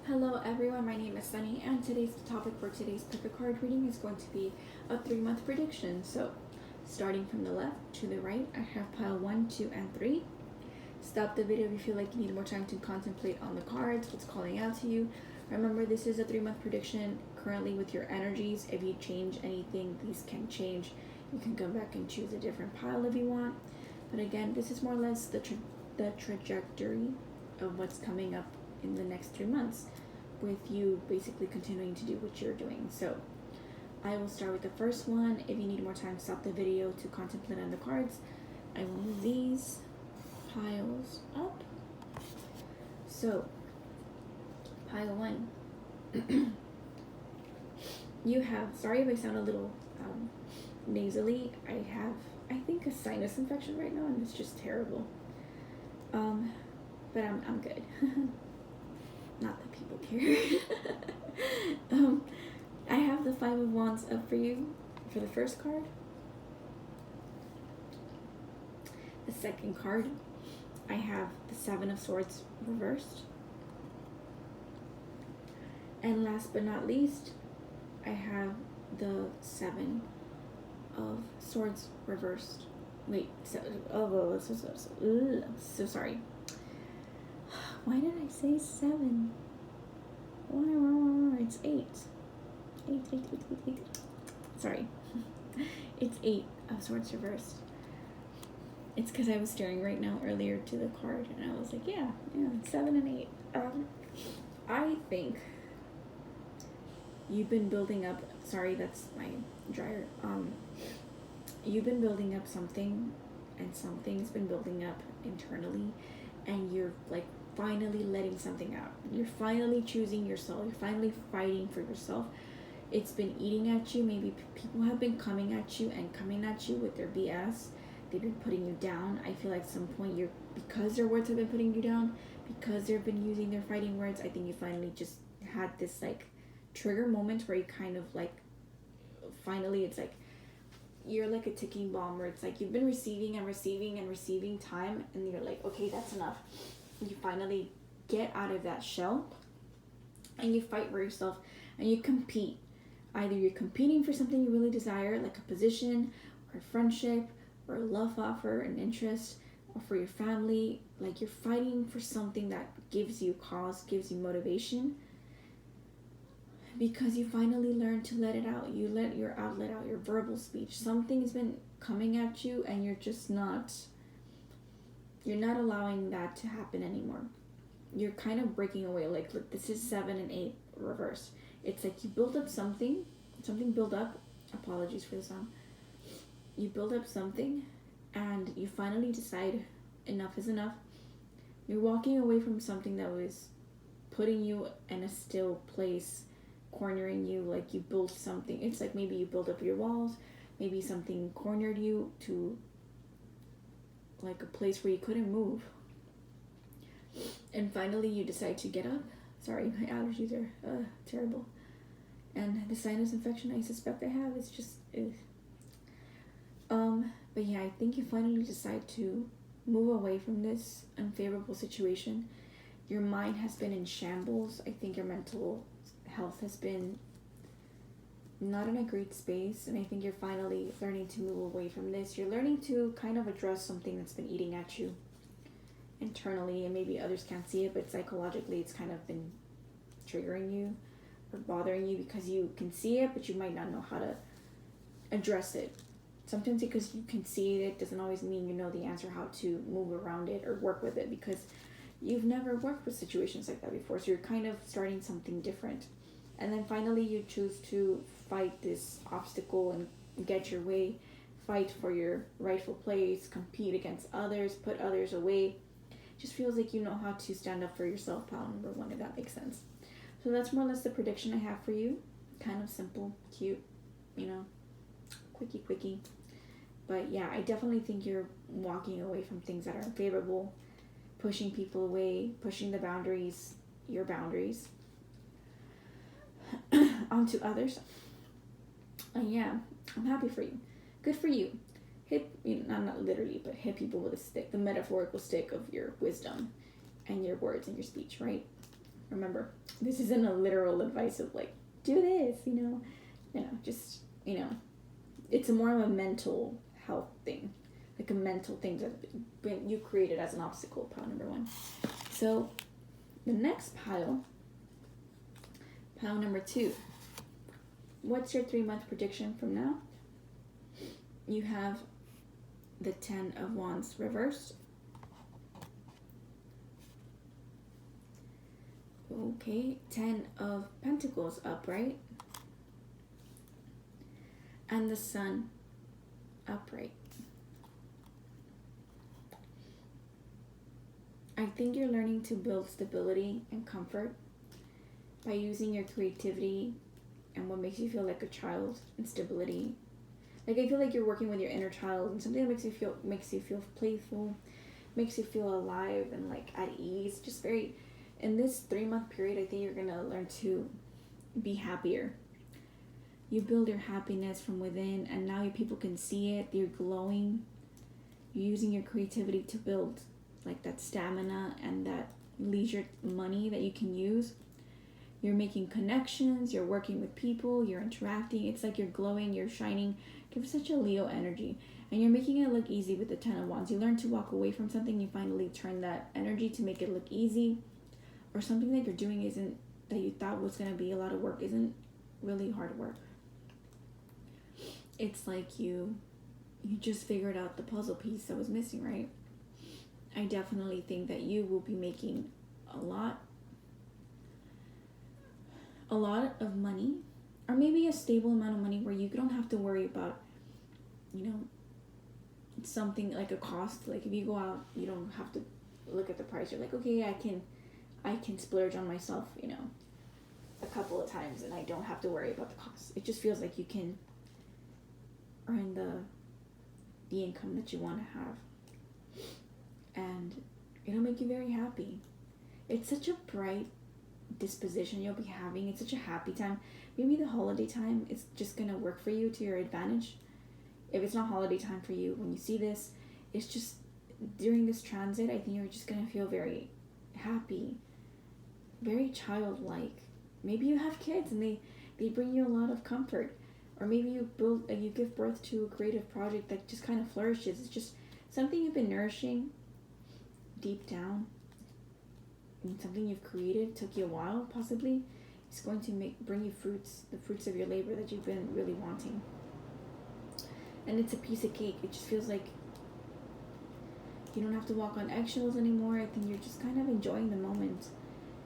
Hello everyone, my name is Sunny and today's topic for today's perfect card reading is going to be a 3-month prediction. So starting from the left to the right, I have pile 1, 2, and 3. Stop the video if you feel like you need more time to contemplate on the cards, what's calling out to you. Remember, this is a 3-month prediction currently with your energies. If you change anything, these can change. You can come back and choose a different pile if you want. But again, this is more or less the trajectory of what's coming up in the next 3 months, with you basically continuing to do what you're doing. So I will start with the first one. If you need more time, stop the video to contemplate on the cards. I will move these piles up. So pile 1, you have, sorry if I sound a little nasally, I think a sinus infection right now, and it's just terrible. But I'm good. Not that people care. I have the 5 of Wands up for you for the first card. The second card, I have the 7 of Swords reversed. And last but not least, I have the 7 of Swords reversed. Wait, so sorry. Why did I say 7? It's 8. 8. Sorry. It's 8 of Swords reversed. It's because I was staring right now earlier to the card and I was like, yeah, 7 and 8. I think you've been building up, sorry, that's my dryer. You've been building up something, and something's been building up internally, and you're like finally letting something out. You're finally choosing yourself. You're finally fighting for yourself. It's been eating at you. Maybe people have been coming at you with their BS. They've been putting you down. I feel like at some point because their words have been putting you down, because they've been using their fighting words, I think you finally just had this like trigger moment where you kind of like, finally it's like, you're like a ticking bomb where it's like you've been receiving time, and you're like, okay, that's enough. You finally get out of that shell and you fight for yourself and you compete. Either you're competing for something you really desire, like a position or a friendship or a love offer, an interest, or for your family. Like you're fighting for something that gives you cause, gives you motivation, because you finally learn to let it out. You let your outlet out, your verbal speech. Something's been coming at you and you're not allowing that to happen anymore. You're kind of breaking away. Like, look, this is 7 and 8 reversed. It's like you build up something built up. Apologies for the sound. You build up something and you finally decide enough is enough. You're walking away from something that was putting you in a still place, cornering you. Like you built something. It's like maybe you built up your walls. Maybe something cornered you to like a place where you couldn't move. And finally you decide to get up. Sorry, my allergies are terrible. And the sinus infection I suspect I have is just but yeah, I think you finally decide to move away from this unfavorable situation. Your mind has been in shambles. I think your mental health has been not in a great space, and I think you're finally learning to move away from this. You're learning to kind of address something that's been eating at you internally, and maybe others can't see it, but psychologically it's kind of been triggering you or bothering you because you can see it, but you might not know how to address it. Sometimes because you can see it doesn't always mean you know the answer, how to move around it or work with it, because you've never worked with situations like that before. So you're kind of starting something different. And then finally you choose to fight this obstacle and get your way, fight for your rightful place, compete against others, put others away. Just feels like you know how to stand up for yourself, pile number 1, if that makes sense. So that's more or less the prediction I have for you. Kind of simple, cute, quickie. But yeah, I definitely think you're walking away from things that are unfavorable, pushing people away, pushing the boundaries, your boundaries, onto others. And yeah, I'm happy for you. Good for you. Hit, not literally, but hit people with a stick, the metaphorical stick of your wisdom and your words and your speech, right? Remember, this isn't a literal advice of like, do this, just, it's a more of a mental health thing, like a mental thing that you created as an obstacle, pile number 1. So the next pile number 2, what's your 3-month prediction from now? You have the 10 of Wands reversed. Okay, 10 of Pentacles upright. And the Sun upright. I think you're learning to build stability and comfort by using your creativity and what makes you feel like a child, and stability. Like, I feel like you're working with your inner child, and something that makes you feel playful, makes you feel alive and like at ease. Just very, in this 3-month period, I think you're gonna learn to be happier. You build your happiness from within, and now your people can see it. You're glowing. You're using your creativity to build like that stamina and that leisure money that you can use. You're making connections, you're working with people, you're interacting. It's like you're glowing, you're shining. Give such a Leo energy. And you're making it look easy with the 10 of Wands. You learn to walk away from something, you finally turn that energy to make it look easy. Or something that you're doing that you thought was going to be a lot of work isn't really hard work. It's like you just figured out the puzzle piece that was missing, right? I definitely think that you will be making a lot of money, or maybe a stable amount of money where you don't have to worry about, something like a cost. Like if you go out, you don't have to look at the price. You're like, okay, I can splurge on myself, a couple of times, and I don't have to worry about the cost. It just feels like you can earn the income that you want to have, and it'll make you very happy. It's such a bright disposition you'll be having. It's such a happy time. Maybe the holiday time is just gonna work for you to your advantage. If it's not holiday time for you, when you see this, it's just during this transit, I think you're just gonna feel very happy, very childlike. Maybe you have kids and they bring you a lot of comfort, or maybe you give birth to a creative project that just kind of flourishes. It's just something you've been nourishing deep down, and something you've created, took you a while possibly. It's going to bring you the fruits of your labor that you've been really wanting. And it's a piece of cake. It just feels like you don't have to walk on eggshells anymore. I think you're just kind of enjoying the moment.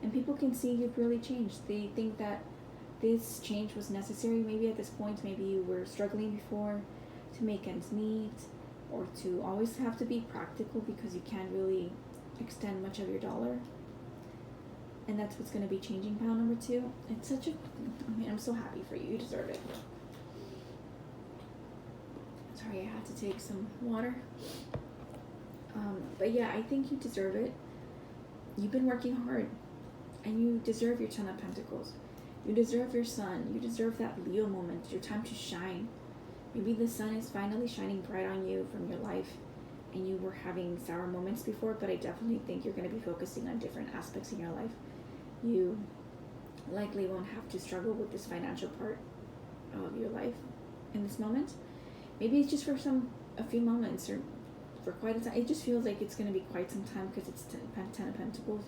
And people can see you've really changed. They think that this change was necessary. Maybe at this point, maybe you were struggling before to make ends meet, or to always have to be practical because you can't really extend much of your dollar. And that's what's going to be changing, pile number 2. It's I'm so happy for you. You deserve it. Sorry, I had to take some water. But yeah, I think you deserve it. You've been working hard, and you deserve your 10 of Pentacles. You deserve your sun. You deserve that Leo moment, your time to shine. Maybe the sun is finally shining bright on you from your life, and you were having sour moments before, but I definitely think you're going to be focusing on different aspects in your life. You likely won't have to struggle with this financial part of your life in this moment. Maybe it's just for a few moments, or for quite a time. It just feels like it's going to be quite some time because it's 10 of Pentacles.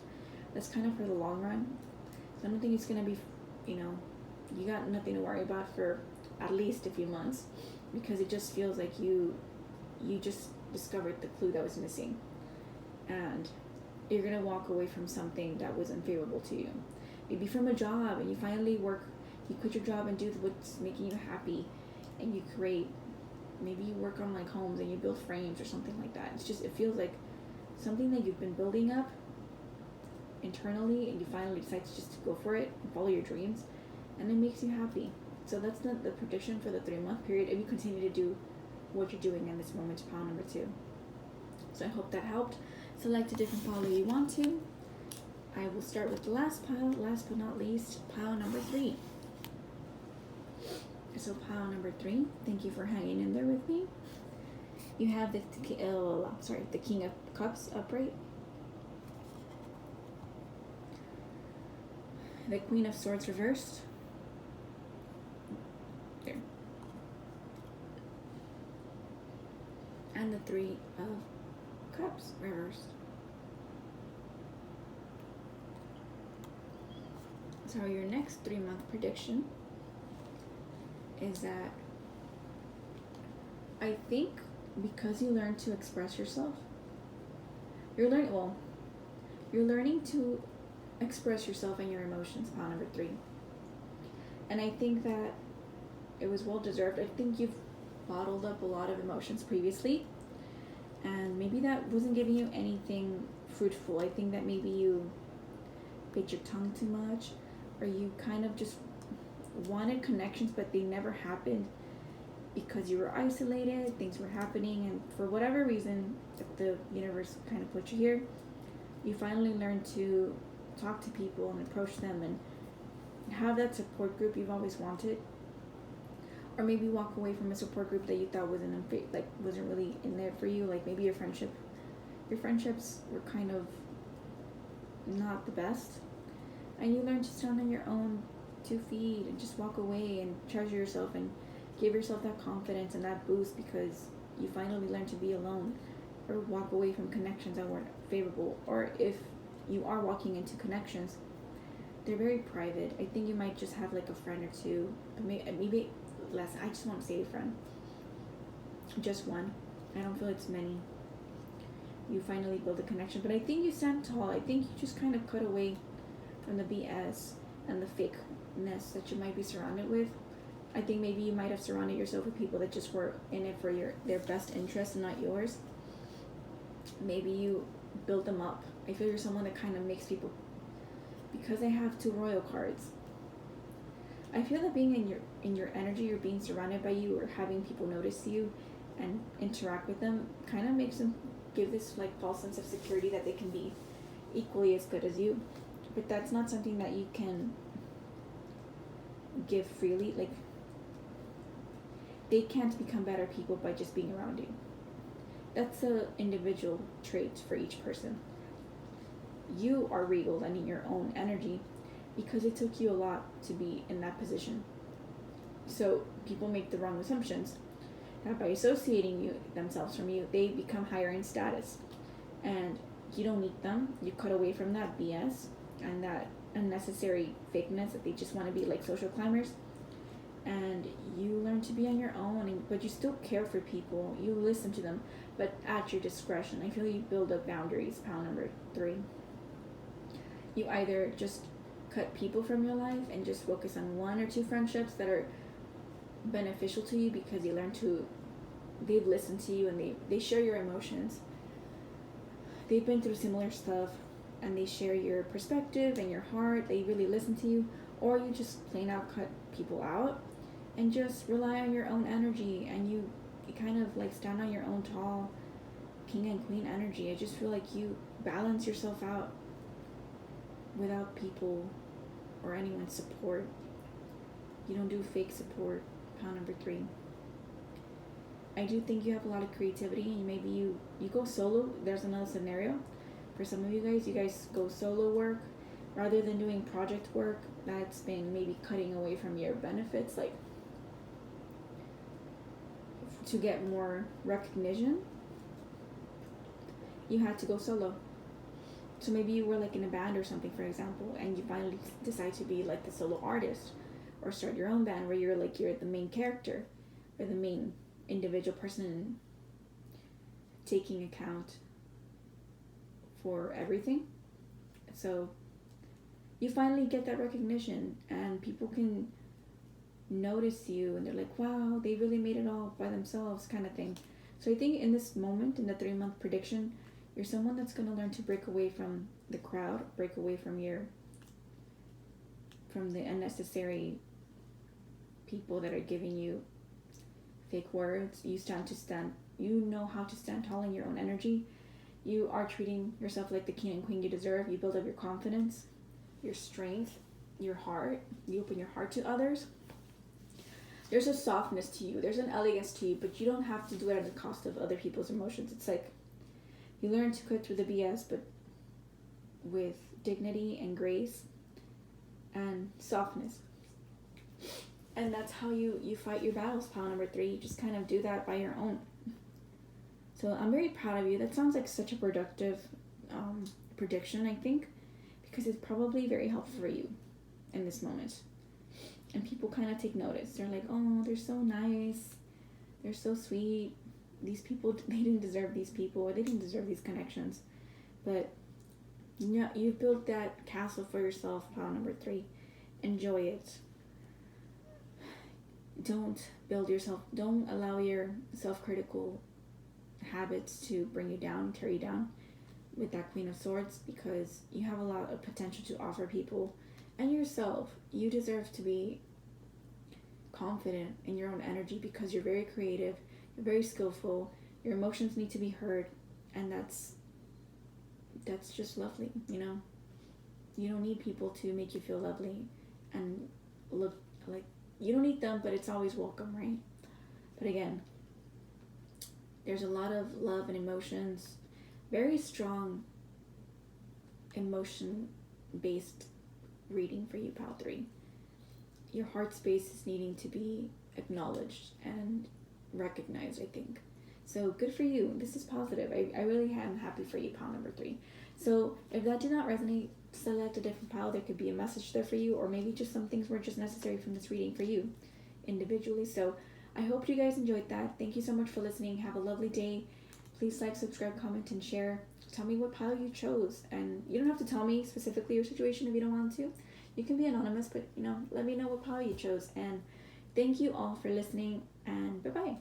That's kind of for the long run. So I don't think it's going to be, you got nothing to worry about for at least a few months, because it just feels like you just discovered the clue that was missing, and you're going to walk away from something that was unfavorable to you. Maybe from a job, and you finally you quit your job and do what's making you happy, and you create. Maybe you work on like homes and you build frames or something like that. It feels like something that you've been building up internally, and you finally decide to just go for it and follow your dreams, and it makes you happy. So that's the prediction for the 3-month period if you continue to do what you're doing in this moment, pile number 2. So I hope that helped. Select a different pile if you want to. I will start with the last pile, last but not least, pile number 3. So pile number 3, thank you for hanging in there with me. You have the King of Cups upright. the Queen of Swords reversed. There. And the Three of Cups reversed. So your next 3-month prediction is that I think because you learn to express yourself, you're learning to express yourself and your emotions, pile number 3. And I think that it was well deserved. I think you've bottled up a lot of emotions previously, and maybe that wasn't giving you anything fruitful. I think that maybe you bit your tongue too much, or you kind of just wanted connections but they never happened because you were isolated, things were happening, and for whatever reason that the universe kind of put you here, you finally learned to talk to people and approach them and have that support group you've always wanted. Or maybe walk away from a support group that you thought wasn't really in there for you. Like maybe your friendships were kind of not the best, and you learn to stand on your own 2 feet and just walk away and treasure yourself and give yourself that confidence and that boost because you finally learn to be alone, or walk away from connections that weren't favorable. Or if you are walking into connections, they're very private. I think you might just have like a friend or two, maybe less. I just want to say a friend, just one. I don't feel it's many. You finally build a connection, but I think you stand tall. I think you just kind of cut away from the BS and the fakeness that you might be surrounded with. I think maybe you might have surrounded yourself with people that just were in it for their best interest and not yours. Maybe you build them up. I feel you're someone that kind of makes people, because I have 2 royal cards. I feel that being in your energy, or being surrounded by you, or having people notice you and interact with them, kind of makes them give this like false sense of security that they can be equally as good as you. But that's not something that you can give freely. Like, they can't become better people by just being around you. That's an individual trait for each person. You are regal and in your own energy because it took you a lot to be in that position. So people make the wrong assumptions that by associating themselves from you, they become higher in status. And you don't need them. You cut away from that BS and that unnecessary fakeness that they just want to be like social climbers. And you learn to be on your own, but you still care for people. You listen to them, but at your discretion. I feel you build up boundaries, pile number 3. You either just cut people from your life and just focus on 1 or 2 friendships that are beneficial to you because they've listened to you and they share your emotions. They've been through similar stuff and they share your perspective and your heart. They really listen to you. Or you just plain out cut people out and just rely on your own energy, and you kind of like stand on your own tall king and queen energy. I just feel like you balance yourself out without people or anyone's support. You don't do fake support, pile number 3. I do think you have a lot of creativity, and maybe you go solo. There's another scenario for some of you guys go solo work rather than doing project work. That's been maybe cutting away from your benefits, like to get more recognition, you had to go solo. So maybe you were like in a band or something, for example, and you finally decide to be like the solo artist, or start your own band where you're the main character or the main individual person taking account for everything. So you finally get that recognition and people can notice you and they're like, wow, they really made it all by themselves, kind of thing. So I think in this moment, in the 3-month prediction, you're someone that's going to learn to break away from the crowd, break away from the unnecessary people that are giving you fake words. You know how to stand tall in your own energy. You are treating yourself like the king and queen you deserve. You build up your confidence, your strength, your heart. You open your heart to others. There's a softness to you. There's an elegance to you, but you don't have to do it at the cost of other people's emotions. It's like you learn to cut through the BS, but with dignity and grace, and softness. And that's how you fight your battles, pile number 3. You just kind of do that by your own. So I'm very proud of you. That sounds like such a productive prediction, I think, because it's probably very helpful for you in this moment. And people kind of take notice. They're like, oh, they're so nice. They're so sweet. These people, they didn't deserve these people, or they didn't deserve these connections. But you know, you've built that castle for yourself, pile number 3. Enjoy it. Don't allow your self-critical habits to bring you down, tear you down with that Queen of Swords, because you have a lot of potential to offer people and yourself. You deserve to be confident in your own energy because you're very creative, you're very skillful, your emotions need to be heard, and that's just lovely, you know? You don't need people to make you feel lovely and look like, you don't need them, but it's always welcome, right? But again, there's a lot of love and emotions, very strong emotion-based reading for you, pal 3. Your heart space is needing to be acknowledged and recognized, I think. So good for you. This is positive. I really am happy for you, pal number 3. So if that did not resonate, select a different pile. There could be a message there for you, or maybe just some things were just necessary from this reading for you individually. So I hope you guys enjoyed that. Thank you so much for listening. Have a lovely day. Please like, subscribe, comment, and share. Tell me what pile you chose. And you don't have to tell me specifically your situation if you don't want to. You can be anonymous, but, you know, let me know what pile you chose. And thank you all for listening, and bye-bye.